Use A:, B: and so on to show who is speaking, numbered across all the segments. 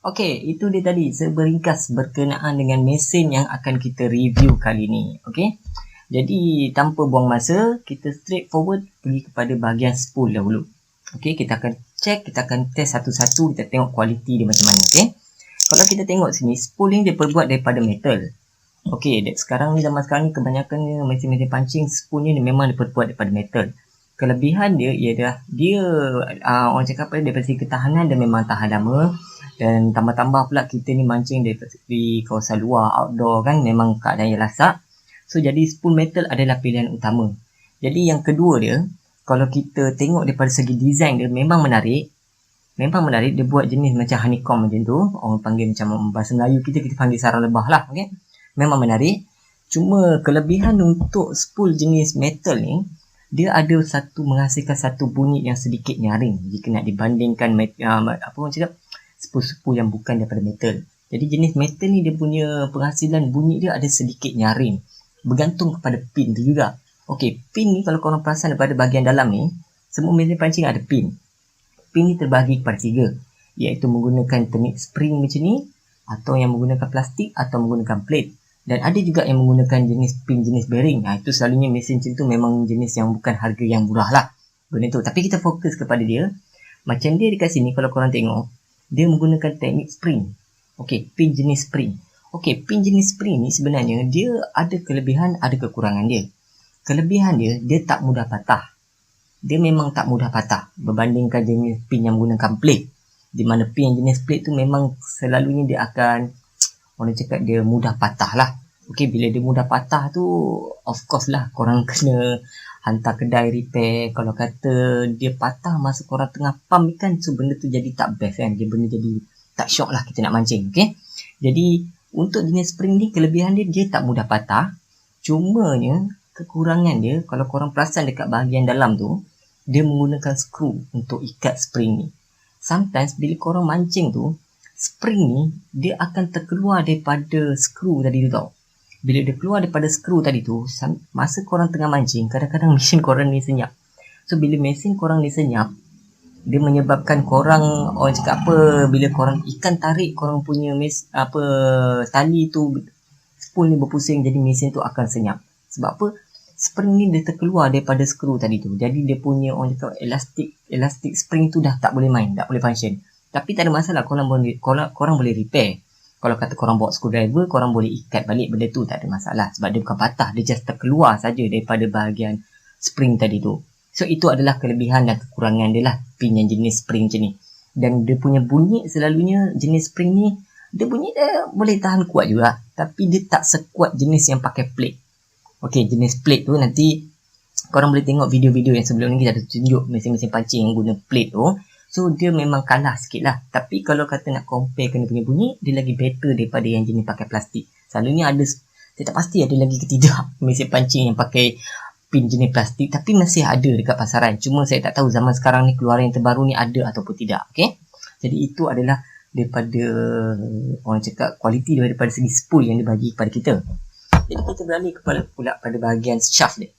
A: Okey, itu dia tadi seberingkas berkenaan dengan mesin yang akan kita review kali ni. Okey. Jadi tanpa buang masa, kita straight forward pergi kepada bahagian spool dahulu. Okey, kita akan check, kita akan test satu-satu, kita tengok kualiti dia macam mana. Okey. Kalau kita tengok sini, spool ni dia terbuat daripada metal. Okey, sekarang ni zaman sekarang ni kebanyakan mesin-mesin pancing spool ni memang diperbuat daripada metal. Kelebihan dia ialah dia orang cakap apa, daripada segi ketahanan dia memang tahan lama, dan tambah-tambah pula kita ni mancing di kawasan luar, outdoor kan, memang keadaan yang lasak. So jadi spool metal adalah pilihan utama. Jadi yang kedua dia, kalau kita tengok daripada segi design dia memang menarik. Memang menarik, dia buat jenis macam honeycomb macam tu. Orang panggil macam bahasa Melayu kita panggil sarang lebah lah. Okay? Memang menarik. Cuma kelebihan untuk spool jenis metal ni, dia ada menghasilkan satu bunyi yang sedikit nyaring jika nak dibandingkan apa orang cakap, spool-spool yang bukan daripada metal. Jadi jenis metal ni dia punya penghasilan bunyi dia ada sedikit nyaring. Bergantung kepada pin tu juga. Okey, pin ni kalau korang perasan daripada bahagian dalam ni, semua mesin pancing ada pin. Pin ni terbahagi kepada 3, iaitu menggunakan teknik spring macam ni, atau yang menggunakan plastik, atau menggunakan plate. Dan ada juga yang menggunakan jenis pin jenis bearing. Itu selalunya mesin macam tu memang jenis yang bukan harga yang murah lah. Benda tu. Tapi kita fokus kepada dia. Macam dia dekat sini kalau korang tengok, dia menggunakan teknik spring. Okey, pin jenis spring. Okey, pin jenis spring ni sebenarnya dia ada kelebihan, ada kekurangan dia. Kelebihan dia tak mudah patah. Dia memang tak mudah patah berbandingkan jenis pin yang menggunakan plate. Di mana pin jenis plate tu memang selalunya dia akan, orang cakap dia mudah patah lah. Okey, bila dia mudah patah tu, of course lah korang kena hantar kedai repair. Kalau kata dia patah masa korang tengah pump kan, so benda tu jadi tak best kan. Dia benda jadi tak syok lah kita nak mancing. Okey, jadi untuk jenis spring ni kelebihan dia tak mudah patah. Cumanya kekurangan dia, kalau korang perasan dekat bahagian dalam tu, dia menggunakan skru untuk ikat spring ni. Sometimes bila korang mancing tu, spring ni dia akan terkeluar daripada skru tadi tu tau. Bila dia keluar daripada skru tadi tu, masa korang tengah mancing, kadang-kadang mesin korang ni senyap. So bila mesin korang ni senyap, dia menyebabkan korang, orang cakap apa, bila korang ikan tarik korang punya tali tu, spool ni berpusing, jadi mesin tu akan senyap. Sebab apa? Spring ni dia terkeluar daripada skru tadi tu. Jadi dia punya orang cakap elastik spring tu dah tak boleh main, tak boleh function. Tapi tak ada masalah, korang boleh repair. Kalau kata korang bawa screwdriver, korang boleh ikat balik benda tu, tak ada masalah. Sebab dia bukan patah, dia just terkeluar saja daripada bahagian spring tadi tu. So itu adalah kelebihan dan kekurangan dia lah, pin yang jenis spring macam ni. Dan dia punya bunyi selalunya jenis spring ni, dia bunyi dia boleh tahan kuat juga. Tapi dia tak sekuat jenis yang pakai plate. Okey, jenis plate tu nanti korang boleh tengok video-video yang sebelum ni kita ada tunjuk mesin-mesin pancing yang guna plate tu. So dia memang kalah sikit lah. Tapi kalau kata nak compare kena punya bunyi, dia lagi better daripada yang jenis pakai plastik. Selalunya ada, saya tak pasti ada lagi ke tidak mesin pancing yang pakai pin jenis plastik. Tapi masih ada dekat pasaran. Cuma saya tak tahu zaman sekarang ni keluaran yang terbaru ni ada ataupun tidak. Okay? Jadi itu adalah daripada orang cakap kualiti daripada segi spool yang dibagi kepada kita. Jadi kita beralih pula pada bahagian shaft dia.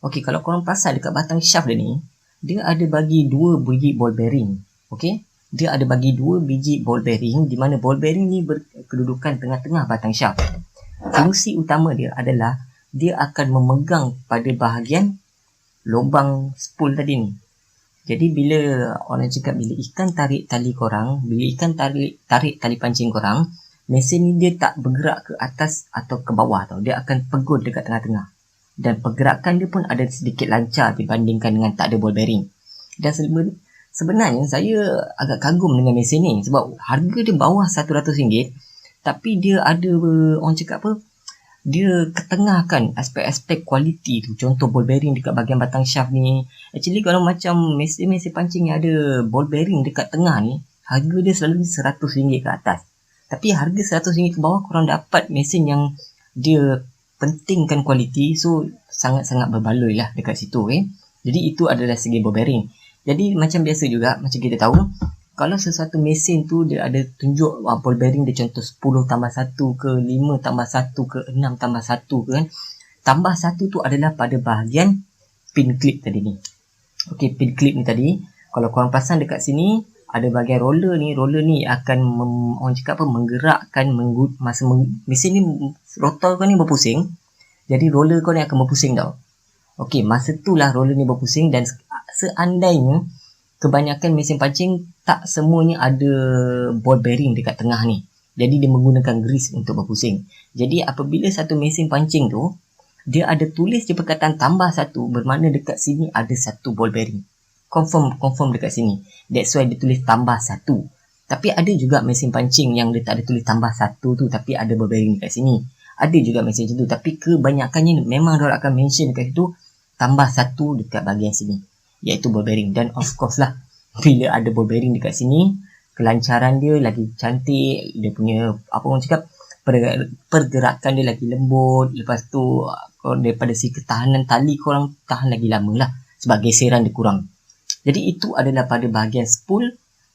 A: Okey, kalau korang perasan dekat batang shaft dia ni, dia ada bagi 2 biji ball bearing. Okey, dia ada bagi 2 biji ball bearing, di mana ball bearing ni berkedudukan tengah-tengah batang shaft. Fungsi utama dia adalah dia akan memegang pada bahagian lubang spool tadi ni. Jadi bila orang cakap, bila ikan tarik tali korang, bila ikan tarik tali pancing korang, mesin ni dia tak bergerak ke atas atau ke bawah tau. Dia akan pegun dekat tengah-tengah. Dan pergerakan dia pun ada sedikit lancar dibandingkan dengan tak ada ball bearing. Dan sebenarnya saya agak kagum dengan mesin ni. Sebab harga dia bawah RM100. Tapi dia ada, orang cakap apa, dia ketengahkan aspek-aspek kualiti tu. Contoh ball bearing dekat bahagian batang shaft ni. Actually kalau macam mesin-mesin pancing yang ada ball bearing dekat tengah ni, harga dia selalu RM100 ke atas. Tapi harga RM100 ke bawah korang dapat mesin yang dia pentingkan kualiti. So sangat-sangat berbaloi lah dekat situ. Jadi itu adalah segi ball bearing. Jadi macam biasa juga, macam kita tahu, kalau sesuatu mesin tu dia ada tunjuk ball bearing dia contoh 10 tambah 1 ke 5 tambah 1 ke 6 tambah 1 ke kan. Tambah 1 tu adalah pada bahagian pin clip tadi ni. Okey, pin clip ni tadi, kalau korang pasang dekat sini, ada bahagian roller ni akan orang cakap apa, menggerakkan mesin ni, rotor kau ni berpusing, jadi roller kau ni akan berpusing tau. Okey, masa tu lah roller ni berpusing, dan seandainya kebanyakan mesin pancing tak semuanya ada ball bearing dekat tengah ni, jadi dia menggunakan grease untuk berpusing. Jadi apabila satu mesin pancing tu dia ada tulis je perkataan tambah satu, bermakna dekat sini ada satu ball bearing. Confirm dekat sini. That's why dia tulis tambah satu. Tapi ada juga mesin pancing yang dia tak ada tulis tambah satu tu, tapi ada ball bearing dekat sini. Ada juga mesin macam tu, tapi kebanyakannya memang dia akan mention dekat situ tambah satu dekat bahagian sini, iaitu ball bearing. Dan of course lah, bila ada ball bearing dekat sini, kelancaran dia lagi cantik, dia punya apa orang cakap, pergerakan dia lagi lembut. Lepas tu daripada si ketahanan tali korang tahan lagi lama lah, sebab geseran dia kurang. Jadi itu adalah pada bahagian spool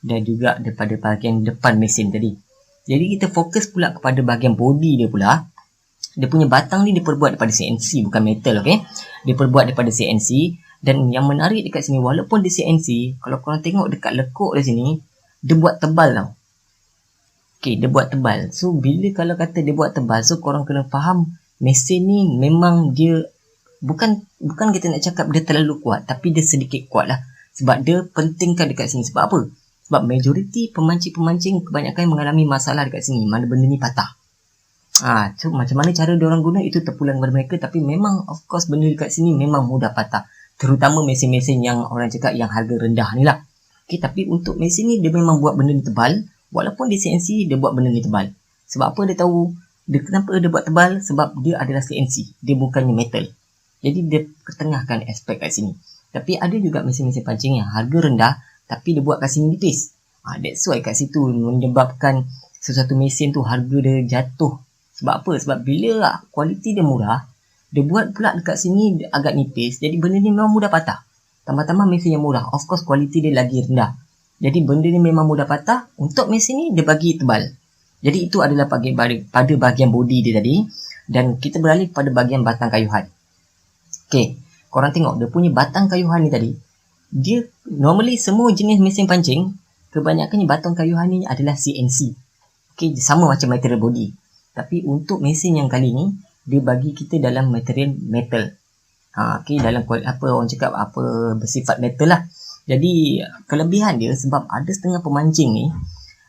A: dan juga daripada bahagian depan mesin tadi. Jadi kita fokus pula kepada bahagian body dia pula. Dia punya batang ni diperbuat daripada CNC, bukan metal, okey. Dia perbuat daripada CNC, dan yang menarik dekat sini, walaupun dia CNC, kalau korang tengok dekat lekuk di sini, dia buat tebal tau. Okey, dia buat tebal. So bila kalau kata dia buat tebal, so korang kena faham mesin ni memang dia bukan kita nak cakap dia terlalu kuat, tapi dia sedikit kuat lah. Sebab dia pentingkan dekat sini. Sebab apa? Sebab majoriti pemancing-pemancing kebanyakan mengalami masalah dekat sini, mana benda ni patah. So macam mana cara diorang guna itu terpulang kepada mereka, tapi memang of course benda dekat sini memang mudah patah. Terutama mesin-mesin yang orang cakap yang harga rendah ni lah. Okay, tapi untuk mesin ni dia memang buat benda ni tebal. Walaupun di CNC dia buat benda ni tebal. Sebab apa dia tahu? Kenapa dia buat tebal? Sebab dia adalah CNC. Dia bukannya metal. Jadi dia ketengahkan aspek kat sini. Tapi ada juga mesin-mesin pancing yang harga rendah, tapi dia buat kat sini nipis. That's why kat situ menyebabkan sesuatu mesin tu harga dia jatuh. Sebab apa? Sebab bila kualiti dia murah, dia buat pula dekat sini agak nipis. Jadi benda ni memang mudah patah. Tambah-tambah mesin yang murah, of course kualiti dia lagi rendah. Jadi benda ni memang mudah patah. Untuk mesin ni dia bagi tebal. Jadi itu adalah pada bahagian body dia tadi. Dan kita beralih pada bahagian batang kayuhan. Okay, korang tengok dia punya batang kayuhan ni tadi. Dia normally semua jenis mesin pancing, kebanyakannya batang kayuhan ni adalah CNC. Okay, sama macam material body. Tapi untuk mesin yang kali ni, dia bagi kita dalam material metal. Okay, dalam apa orang cakap, apa bersifat metal lah. Jadi kelebihan dia sebab ada setengah pemancing ni,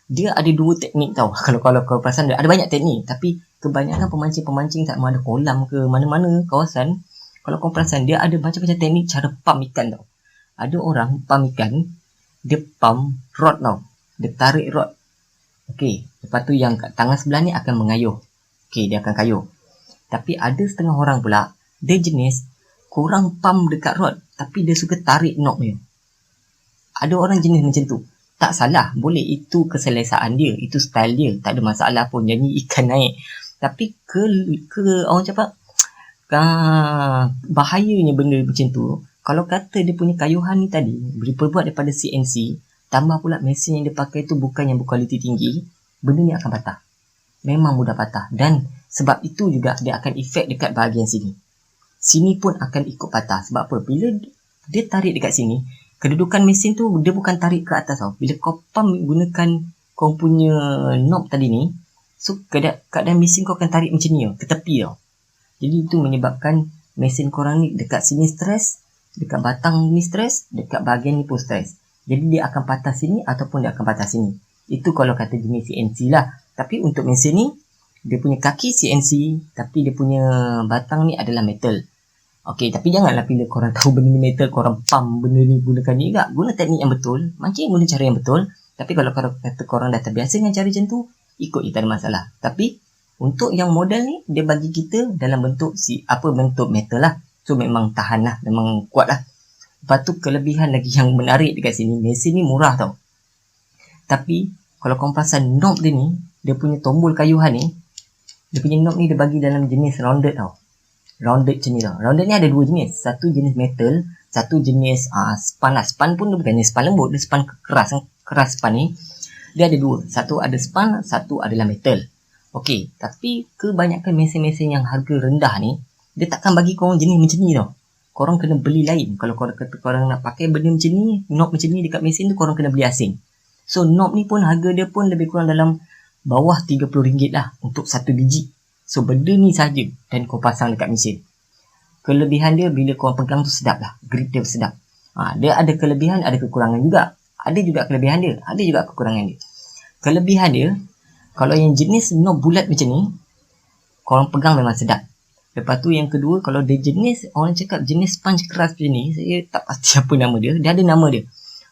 A: dia ada dua teknik tau. Kalau kau perasan, dia ada banyak teknik, tapi kebanyakan pemancing tak ada kolam ke mana-mana kawasan. Kalau kau perasan, dia ada macam-macam teknik cara pump ikan tau. Ada orang pump ikan, dia pump rod tau. Dia tarik rod. Okey, lepas tu yang kat tangan sebelah ni akan mengayuh. Okey, dia akan kayuh. Tapi ada setengah orang pula, dia jenis kurang pump dekat rod, tapi dia suka tarik knob dia. Ada orang jenis macam tu. Tak salah, boleh, itu keselesaan dia, itu style dia, tak ada masalah pun. Jadi ikan naik. Tapi orang cakap, bahayanya benda macam tu. Kalau kata dia punya kayuhan ni tadi diperbuat daripada CNC, tambah pula mesin yang dia pakai tu bukan yang berkualiti tinggi, benda ni akan patah. Memang mudah patah. Dan sebab itu juga dia akan efek dekat bahagian sini. Sini pun akan ikut patah. Sebab apa? Bila dia tarik dekat sini, kedudukan mesin tu dia bukan tarik ke atas tau. Bila kau pump gunakan kau punya knob tadi ni, so keadaan mesin kau akan tarik macam ni tau, ke tepi tau. Jadi itu menyebabkan mesin korang ni dekat sini stres, dekat batang ni stres, dekat bahagian ni pun stres. Jadi dia akan patah sini ataupun dia akan patah sini. Itu kalau kata jenis CNC lah. Tapi untuk mesin ni, dia punya kaki CNC, tapi dia punya batang ni adalah metal. Okey, tapi janganlah bila korang tahu benda ni metal, korang pump benda ni gunakan ni. Tak, guna teknik yang betul, mancing guna cara yang betul. Tapi kalau kata korang dah terbiasa dengan cara macam tu, ikut je, tak ada masalah. Tapi untuk yang model ni, dia bagi kita dalam bentuk bentuk metal lah. So memang tahan lah, memang kuat lah. Lepas tu kelebihan lagi yang menarik dekat sini, mesin ni murah tau. Tapi kalau korang perasan knob dia ni, dia punya tombol kayuhan ni, dia punya knob ni dia bagi dalam jenis rounded tau. Rounded macam ni tau. Rounded ni ada dua jenis. Satu jenis metal, satu jenis span lah. Span pun dia bukannya span lembut, dia span keras span ni. Dia ada dua. Satu ada span, satu adalah metal. Okey, tapi kebanyakan mesin-mesin yang harga rendah ni, dia takkan bagi korang jenis macam ni tau. Korang kena beli lain. Kalau korang kata korang nak pakai benda macam ni, knob macam ni dekat mesin tu, korang kena beli asing. So knob ni pun harga dia pun lebih kurang dalam bawah RM30 lah untuk satu biji. So benda ni saja dan kau pasang dekat mesin. Kelebihan dia bila kau pegang tu sedap lah, grip dia sedap. Dia ada kelebihan, ada kekurangan juga. Ada juga kelebihan dia, ada juga kekurangan dia. Kelebihan dia, kalau yang jenis knob bulat macam ni, korang pegang memang sedap. Lepas tu yang kedua, kalau dia jenis, orang cakap jenis sponge keras macam ni, saya tak pasti apa nama dia, dia ada nama dia.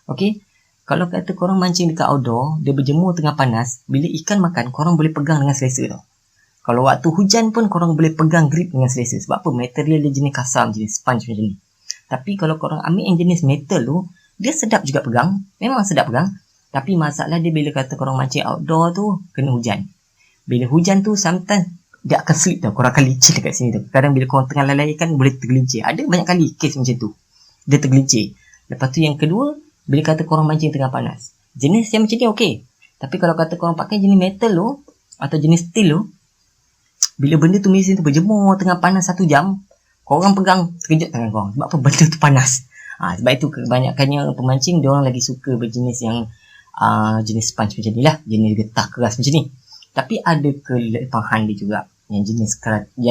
A: Okay, kalau kata korang mancing dekat outdoor, dia berjemur tengah panas, bila ikan makan, korang boleh pegang dengan selesa tau. Kalau waktu hujan pun korang boleh pegang grip dengan selesa. Sebab apa? Material dia jenis kasar, jenis sponge macam ni. Tapi kalau korang ambil yang jenis metal tu, dia sedap juga pegang, memang sedap pegang. Tapi masalah dia bila kata korang mancing outdoor tu, kena hujan. Bila hujan tu, sometimes dia akan slip tau. Korang akan licin dekat sini tu. Kadang bila korang tengah lalai ikan, boleh tergelincir. Ada banyak kali kes macam tu. Dia tergelincir. Lepas tu yang kedua, bila kata korang mancing tengah panas. Jenis yang macam ni okey. Tapi kalau kata korang pakai jenis metal tu, atau jenis steel tu, bila benda tu mesin tu berjemur tengah panas 1 jam, korang pegang terkejut tangan korang. Sebab apa? Benda tu panas. Sebab itu kebanyakannya pemancing, diorang lagi suka berjenis yang jenis sponge macam ni lah. Jenis getah keras macam ni. Tapi ada kelemahan dia juga. Yang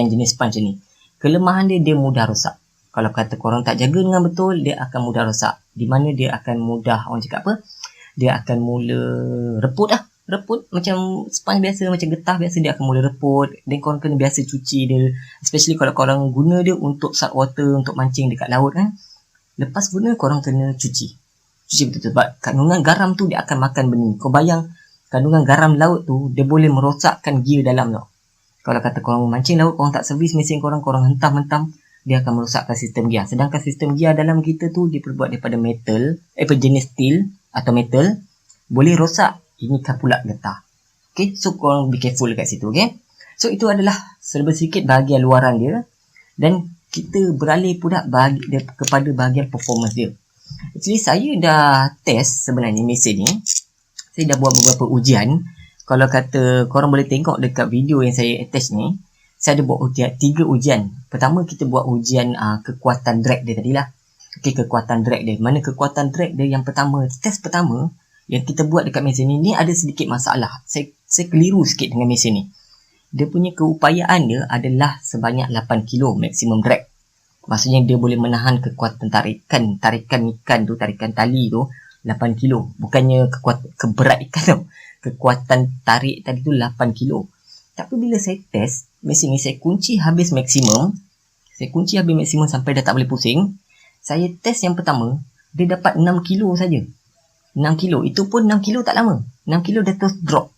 A: jenis sponge ni. Kelemahan dia mudah rosak. Kalau kata korang tak jaga dengan betul, dia akan mudah rosak. Di mana dia akan mudah, orang cakap apa? Dia akan mula reput lah. Reput macam sponge biasa, macam getah biasa, dia akan mula reput. Dan korang kena biasa cuci dia. Especially kalau korang guna dia untuk salt water, untuk mancing dekat laut kan. Lepas guna, korang kena cuci. Cuci betul-betul. Sebab kandungan garam tu dia akan makan benda ni. Kau bayang, kandungan garam laut tu, dia boleh merosakkan gear dalam tau. Kalau kata korang mancing laut, korang tak servis mesin korang, korang hentam-hentam, dia akan merosakkan sistem gear. Sedangkan sistem gear dalam kita tu, dia terbuat daripada metal, jenis steel atau metal, boleh rosak. Ini kan pula getah. Okay, so korang be careful dekat situ, okay. So itu adalah serba sikit bahagian luaran dia. Dan kita beralih pula kepada bahagian performance dia. Actually saya dah test sebenarnya mesin ni. Saya dah buat beberapa ujian. Kalau kata korang boleh tengok dekat video yang saya attach ni, saya ada buat ujian, 3 ujian. Pertama kita buat ujian kekuatan drag dia tadilah. Okay, kekuatan drag dia. Mana kekuatan drag dia yang pertama, test pertama yang kita buat dekat mesin ni ada sedikit masalah. Saya keliru sikit dengan mesin ni. Dia punya keupayaan dia adalah sebanyak 8 kilo maksimum drag. Maksudnya dia boleh menahan kekuatan tarikan ikan tu, tarikan tali tu 8 kilo. Bukannya keberat ikan tu. Kekuatan tarik tadi tu 8 kilo. Tapi bila saya test mesin ni, saya kunci habis maksimum. Sampai dah tak boleh pusing. Saya test yang pertama, dia dapat 6 kilo saja. 6 kilo. Itu pun 6 kilo tak lama. 6 kilo dah terus drop.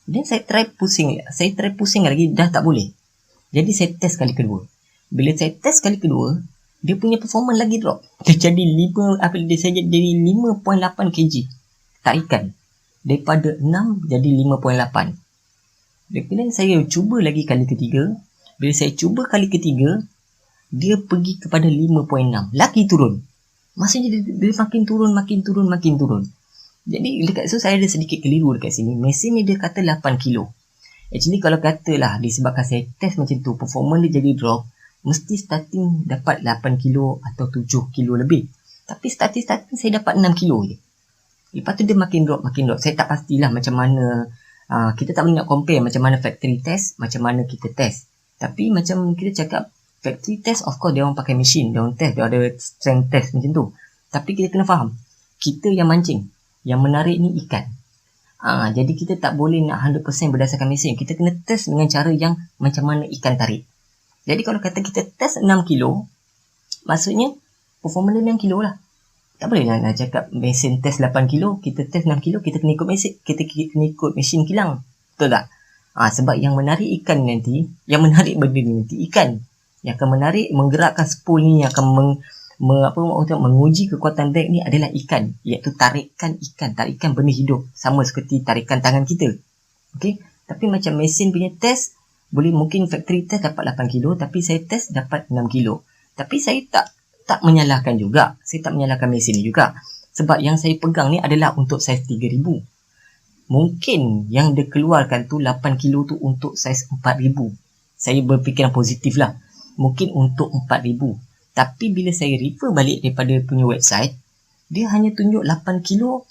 A: Dan saya try pusing lagi, dah tak boleh. Jadi saya test kali kedua. Bila saya test kali kedua, dia punya performance lagi drop. Dia jadi 5.8 kg tarikan. Daripada 6 jadi 5.8. Kemudian saya cuba lagi kali ketiga. Bila saya cuba kali ketiga, dia pergi kepada 5.6. Lagi turun. Maksudnya dia makin turun. Jadi dekat situ saya ada sedikit keliru dekat sini. Mesin ni dia kata 8 kilo. Actually kalau katalah disebabkan saya test macam tu, performance dia jadi drop, mesti starting dapat 8 kilo atau 7 kilo lebih. Tapi starting saya dapat 6 kilo je. Lepas tu dia makin drop. Saya tak pastilah macam mana. Kita tak boleh nak compare macam mana factory test, macam mana kita test. Tapi macam kita cakap, factory test of course dia orang pakai mesin, dia orang test, dia ada strength test macam tu. Tapi kita kena faham, kita yang mancing, yang menarik ni ikan. Jadi kita tak boleh nak 100% berdasarkan mesin. Kita kena test dengan cara yang macam mana ikan tarik. Jadi kalau kata kita test 6 kilo, maksudnya performance dia 6 kilo lah. Tak boleh nak cakap mesin test 8 kilo, kita test 6 kilo, kita kena ikut mesin, kita kena ikut mesin kilang. Betul tak? Sebab yang menarik ikan nanti, yang menarik benda ni nanti ikan. Yang akan menarik, menggerakkan spool ni, yang akan menguji kekuatan drag ni adalah ikan, iaitu tarikan benda hidup, sama seperti tarikan tangan kita. Okey, tapi macam mesin punya test, mungkin factory test dapat 8 kilo, tapi saya test dapat 6 kilo. Tapi saya tak menyalahkan juga, saya tak menyalahkan mesin ni juga, sebab yang saya pegang ni adalah untuk saiz 3000. Mungkin yang dia keluarkan tu 8 kilo tu untuk saiz 4000. Saya berfikiran positif lah, mungkin untuk 4000. Tapi bila saya refer balik daripada punya website, dia hanya tunjuk 8 kilo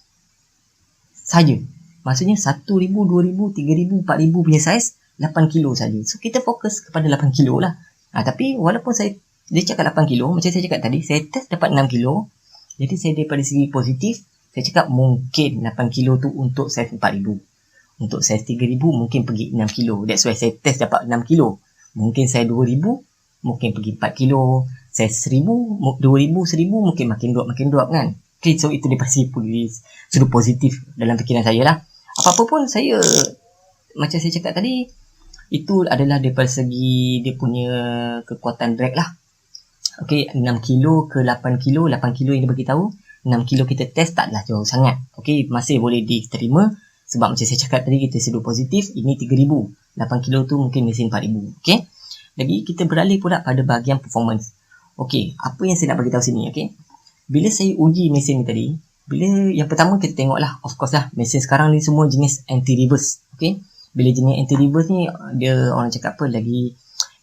A: saja. Maksudnya 1,000, 2,000, 3,000, 4,000 punya saiz 8 kilo saja. So kita fokus kepada 8 kilo lah. Tapi walaupun dia cakap 8 kilo, macam saya cakap tadi, saya test dapat 6 kilo. Jadi saya daripada segi positif, saya cakap mungkin 8 kilo tu untuk saiz 4,000. Untuk saiz 3,000 mungkin pergi 6 kilo. That's why saya test dapat 6 kilo. Mungkin saiz 2,000 mungkin pergi 4 kilo. Saiz 1,000, 2,000, 1,000 mungkin makin drop kan. Okay, so itu daripada sudut positif dalam fikiran saya lah. Apa-apa pun saya, macam saya cakap tadi, itu adalah daripada segi dia punya kekuatan drag lah. Okay, 6 kilo ke 8 kilo, 8 kilo yang dia beritahu, 6 kilo kita test taklah jauh sangat. Okay, masih boleh diterima. Sebab macam saya cakap tadi, kita sudut positif, ini 3,000. 8 kilo tu mungkin mesin 4,000. Okay. Jadi, kita beralih pula pada bahagian performance. Okay, apa yang saya nak beritahu sini, okay. Bila saya uji mesin ni tadi, yang pertama kita tengok lah, of course lah, mesin sekarang ni semua jenis anti-reverse. Okay. Bila jenis anti-reverse ni, dia orang cakap apa,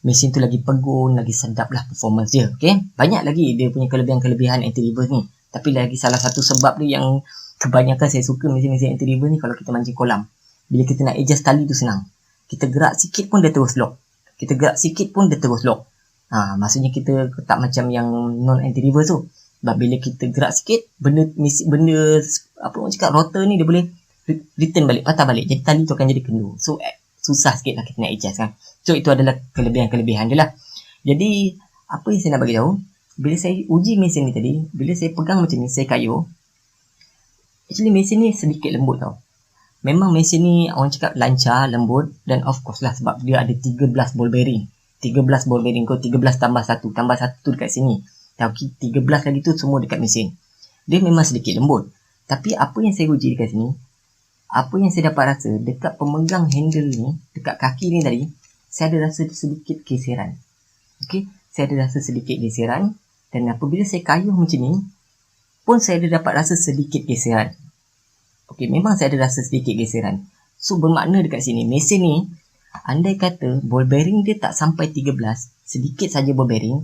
A: mesin tu lagi pegun, lagi sedap lah performance dia. Okay. Banyak lagi dia punya kelebihan-kelebihan anti-reverse ni. Tapi lagi salah satu sebab dia yang kebanyakan saya suka mesin-mesin anti-reverse ni kalau kita mancing kolam. Bila kita nak adjust tali tu senang. Kita gerak sikit pun dia terus lock. Kita gerak sikit pun dia terus lock. Maksudnya kita tak macam yang non anti-reverse tu. Sebab bila kita gerak sikit, benda apa orang cakap, rotor ni dia boleh return balik, patah balik. Jadi tali tu akan jadi kendur. So susah sikit lah kita nak adjust kan. So itu adalah kelebihan-kelebihan dia lah. Jadi apa yang saya nak bagi tahu, bila saya uji mesin ni tadi, bila saya pegang macam ni, saya kayuh, actually mesin ni sedikit lembut tau. Memang mesin ni orang cakap lancar, lembut, dan of course lah sebab dia ada 13 ball bearing. 13 ball bearing kau, 13 tambah 1 dekat sini. Tapi 13 lagi tu semua dekat mesin. Dia memang sedikit lembut. Tapi apa yang saya uji dekat sini, apa yang saya dapat rasa dekat pemegang handle ni, dekat kaki ni tadi, saya ada rasa sedikit geseran. Okay, saya ada rasa sedikit geseran. Dan apabila saya kayuh macam ni, pun saya ada dapat rasa sedikit geseran. Okay, memang saya ada rasa sedikit geseran. So bermakna dekat sini, mesin ni, andai kata ball bearing dia tak sampai 13, sedikit saja ball bearing,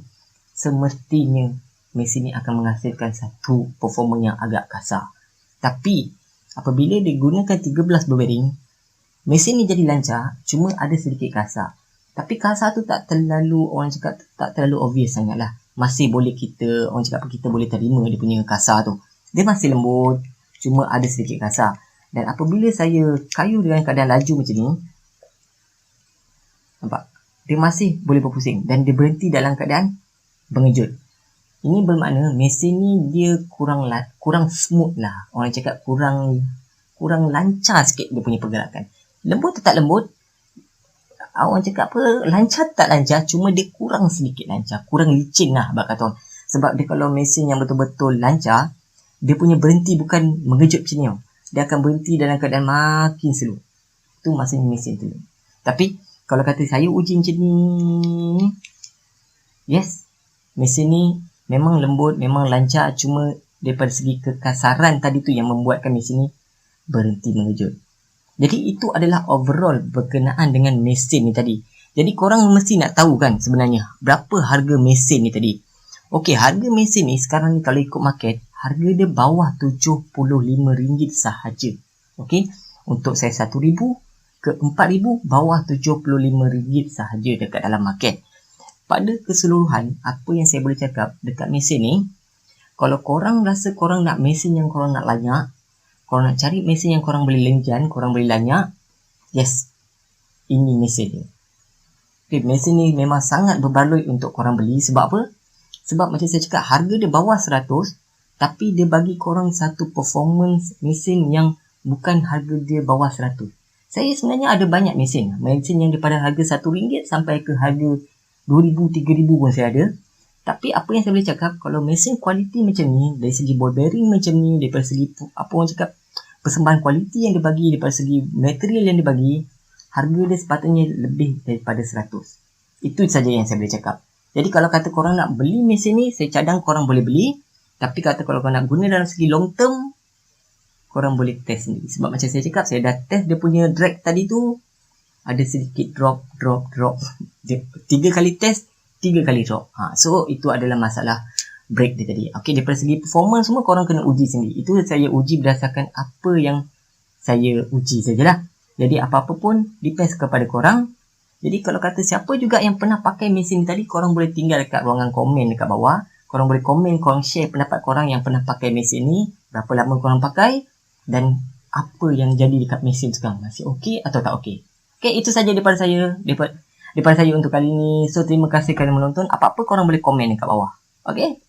A: semestinya mesin ni akan menghasilkan satu performa yang agak kasar. Tapi apabila dia gunakan 13 ball bearing, mesin ni jadi lancar, cuma ada sedikit kasar. Tapi kasar tu tak terlalu, orang cakap tak terlalu obvious sangat lah. Masih boleh orang cakap kita boleh terima dia punya kasar tu. Dia masih lembut, cuma ada sedikit kasar. Dan apabila saya kayuh dengan keadaan laju macam ni, nampak? Dia masih boleh berpusing dan dia berhenti dalam keadaan mengejut. Ini bermakna mesin ni dia kurang smooth lah. Orang cakap kurang lancar sikit dia punya pergerakan. Lembut tak lembut, orang cakap apa, lancar tak lancar, cuma dia kurang sedikit lancar, kurang licin lah kata orang. Sebab dia kalau mesin yang betul-betul lancar, dia punya berhenti bukan mengejut macam ni. Dia akan berhenti dalam keadaan makin slow. Itu maksudnya mesin tu. Tapi kalau kata saya uji macam ni, yes, mesin ni memang lembut, memang lancar, cuma daripada segi kekasaran tadi tu yang membuatkan mesin ni berhenti mengejut. Jadi itu adalah overall berkenaan dengan mesin ni tadi. Jadi korang mesti nak tahu kan sebenarnya berapa harga mesin ni tadi. Okey, harga mesin ni sekarang ni kalau ikut market, harga dia bawah RM75 sahaja. Okey, untuk saiz 1,000 ke 4,000 bawah RM75 sahaja dekat dalam market. Pada keseluruhan, apa yang saya boleh cakap dekat mesin ni, kalau korang rasa korang nak mesin yang korang nak lanyak, korang nak cari mesin yang korang boleh lenjan, korang boleh lanyak, yes, ini mesin dia. Okay, mesin ni memang sangat berbaloi untuk korang beli. Sebab apa? Sebab macam saya cakap, harga dia bawah 100, tapi dia bagi korang satu performance mesin yang bukan harga dia bawah 100. Saya sebenarnya ada banyak mesin yang daripada harga RM1 sampai ke harga RM2,000, RM3,000 pun saya ada. Tapi apa yang saya boleh cakap, kalau mesin kualiti macam ni, dari segi ball bearing macam ni, daripada segi apa orang cakap, persembahan kualiti yang dia bagi, daripada segi material yang dia bagi, harga dia sepatutnya lebih daripada 100. Itu saja yang saya boleh cakap. Jadi kalau kata korang nak beli mesin ni, saya cadang korang boleh beli. Tapi kata kalau korang nak guna dalam segi long term, korang boleh test sendiri. Sebab macam saya cakap, saya dah test dia punya drag tadi tu, ada sedikit drop. 3 kali test, 3 kali drop. So itu adalah masalah brake dia tadi. Okay, daripada segi performance semua korang kena uji sendiri. Itu saya uji berdasarkan apa yang saya uji sajalah. Jadi apa-apa pun depends kepada korang. Jadi kalau kata siapa juga yang pernah pakai mesin tadi, korang boleh tinggal dekat ruangan komen dekat bawah. Korang boleh komen, korang share pendapat korang yang pernah pakai mesin ni, berapa lama korang pakai dan apa yang jadi dekat mesin sekarang, masih okey atau tak okey. Okey, itu saja daripada saya untuk kali ni. So terima kasih kerana menonton. Apa-apa korang boleh komen dekat bawah. Okey.